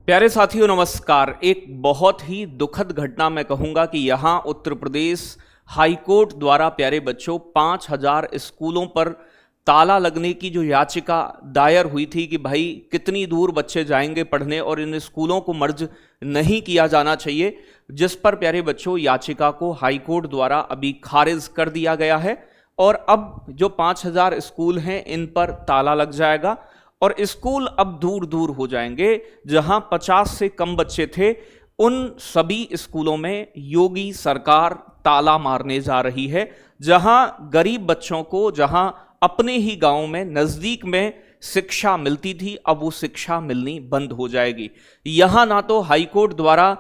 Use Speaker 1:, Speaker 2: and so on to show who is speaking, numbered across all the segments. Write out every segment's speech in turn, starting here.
Speaker 1: प्यारे साथियों नमस्कार। एक बहुत ही दुखद घटना मैं कहूंगा कि यहां उत्तर प्रदेश हाईकोर्ट द्वारा प्यारे बच्चों 5000 स्कूलों पर ताला लगने की जो याचिका दायर हुई थी कि भाई कितनी दूर बच्चे जाएंगे पढ़ने और इन स्कूलों को मर्ज नहीं किया जाना चाहिए, जिस पर प्यारे बच्चों याचिका को हाईकोर्ट द्वारा अभी खारिज कर दिया गया है और अब जो 5000 स्कूल हैं इन पर ताला लग जाएगा और स्कूल अब दूर दूर हो जाएंगे। जहां 50 से कम बच्चे थे उन सभी स्कूलों में योगी सरकार ताला मारने जा रही है। जहां गरीब बच्चों को जहां अपने ही गांव में नजदीक में शिक्षा मिलती थी, अब वो शिक्षा मिलनी बंद हो जाएगी। यहां ना तो हाईकोर्ट द्वारा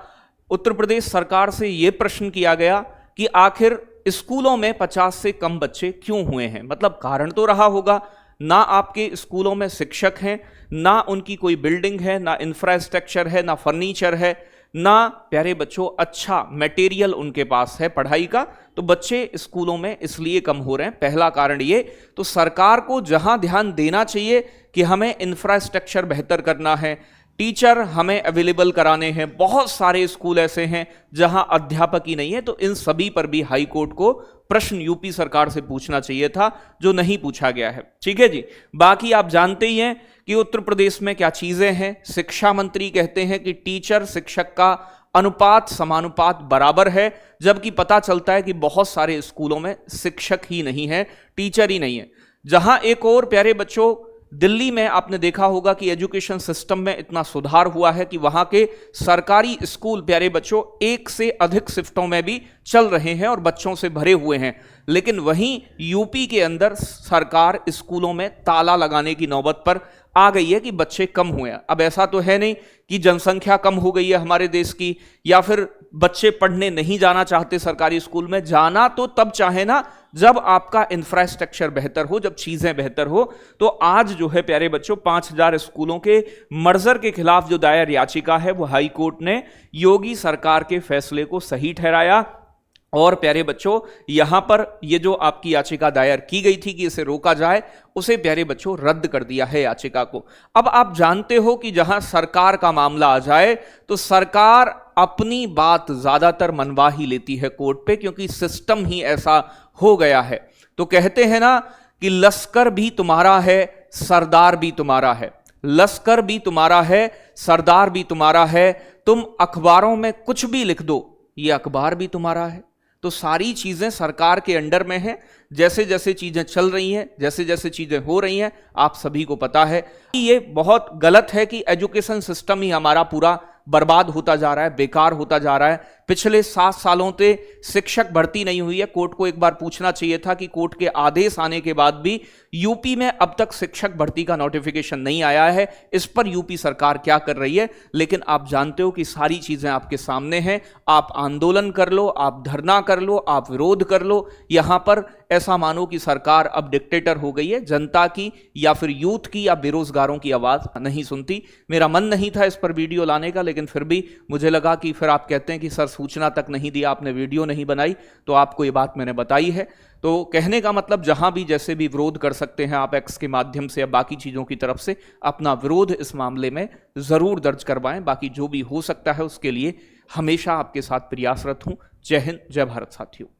Speaker 1: उत्तर प्रदेश सरकार से यह प्रश्न किया गया कि आखिर स्कूलों में 50 से कम बच्चे क्यों हुए हैं, मतलब कारण तो रहा होगा। ना आपके स्कूलों में शिक्षक हैं, ना उनकी कोई बिल्डिंग है, ना इंफ्रास्ट्रक्चर है, ना फर्नीचर है, ना प्यारे बच्चों अच्छा मटेरियल उनके पास है पढ़ाई का, तो बच्चे स्कूलों में इसलिए कम हो रहे हैं। पहला कारण ये। तो सरकार को जहां ध्यान देना चाहिए कि हमें इंफ्रास्ट्रक्चर बेहतर करना है, टीचर हमें अवेलेबल कराने हैं, बहुत सारे स्कूल ऐसे हैं जहां अध्यापक ही नहीं है, तो इन सभी पर भी हाई कोर्ट को प्रश्न यूपी सरकार से पूछना चाहिए था, जो नहीं पूछा गया है। ठीक है जी। बाकी आप जानते ही हैं कि उत्तर प्रदेश में क्या चीजें हैं। शिक्षा मंत्री कहते हैं कि टीचर शिक्षक का अनुपात समानुपात बराबर है, जबकि पता चलता है कि बहुत सारे स्कूलों में शिक्षक ही नहीं है, टीचर ही नहीं है। जहां एक और प्यारे बच्चों दिल्ली में आपने देखा होगा कि एजुकेशन सिस्टम में इतना सुधार हुआ है कि वहां के सरकारी स्कूल प्यारे बच्चों एक से अधिक शिफ्टों में भी चल रहे हैं और बच्चों से भरे हुए हैं। लेकिन वहीं यूपी के अंदर सरकार स्कूलों में ताला लगाने की नौबत पर आ गई है कि बच्चे कम हुए हैं। अब ऐसा तो है नहीं कि जनसंख्या कम हो गई है हमारे देश की, या फिर बच्चे पढ़ने नहीं जाना चाहते सरकारी स्कूल में। जाना तो तब चाहे ना जब आपका इंफ्रास्ट्रक्चर बेहतर हो, जब चीजें बेहतर हो। तो आज जो है प्यारे बच्चों 5000 स्कूलों के मर्जर के खिलाफ जो दायर याचिका है वो हाई कोर्ट ने योगी सरकार के फैसले को सही ठहराया। और प्यारे बच्चों यहां पर ये जो आपकी याचिका दायर की गई थी कि इसे रोका जाए, उसे प्यारे बच्चों रद्द कर दिया है याचिका को। अब आप जानते हो कि जहां सरकार का मामला आ जाए तो सरकार अपनी बात ज्यादातर मनवा ही लेती है कोर्ट पे, क्योंकि सिस्टम ही ऐसा हो गया है। तो कहते हैं ना कि लश्कर भी तुम्हारा है, सरदार भी तुम्हारा है। लश्कर भी तुम्हारा है, सरदार भी तुम्हारा है। तुम अखबारों में कुछ भी लिख दो, ये अखबार भी तुम्हारा है। तो सारी चीजें सरकार के अंडर में है। जैसे जैसे चीजें चल रही हैं, जैसे जैसे चीजें हो रही हैं, आप सभी को पता है कि ये बहुत गलत है कि एजुकेशन सिस्टम ही हमारा पूरा बर्बाद होता जा रहा है, बेकार होता जा रहा है। पिछले 7 सालों से शिक्षक भर्ती नहीं हुई है। कोर्ट को एक बार पूछना चाहिए था कि कोर्ट के आदेश आने के बाद भी यूपी में अब तक शिक्षक भर्ती का नोटिफिकेशन नहीं आया है। इस पर यूपी सरकार क्या कर रही है। लेकिन आप जानते हो कि सारी चीजें आपके सामने हैं। आप आंदोलन कर लो, आप धरना कर लो, आप विरोध कर लो। यहां पर ऐसा मानो कि सरकार अब डिक्टेटर हो गई है, जनता की या फिर यूथ की या बेरोजगारों की आवाज नहीं सुनती। मेरा मन नहीं था इस पर वीडियो लाने का, लेकिन फिर भी मुझे लगा कि फिर आप कहते हैं कि सर सूचना तक नहीं दिया आपने, वीडियो नहीं बनाई, तो आपको ये बात मैंने बताई है। तो कहने का मतलब जहां भी जैसे भी विरोध कर सकते हैं आप, एक्स के माध्यम से या बाकी चीजों की तरफ से अपना विरोध इस मामले में जरूर दर्ज करवाएं। बाकी जो भी हो सकता है उसके लिए हमेशा आपके साथ प्रयासरत हूं। जय हिंद, जय भारत साथियों।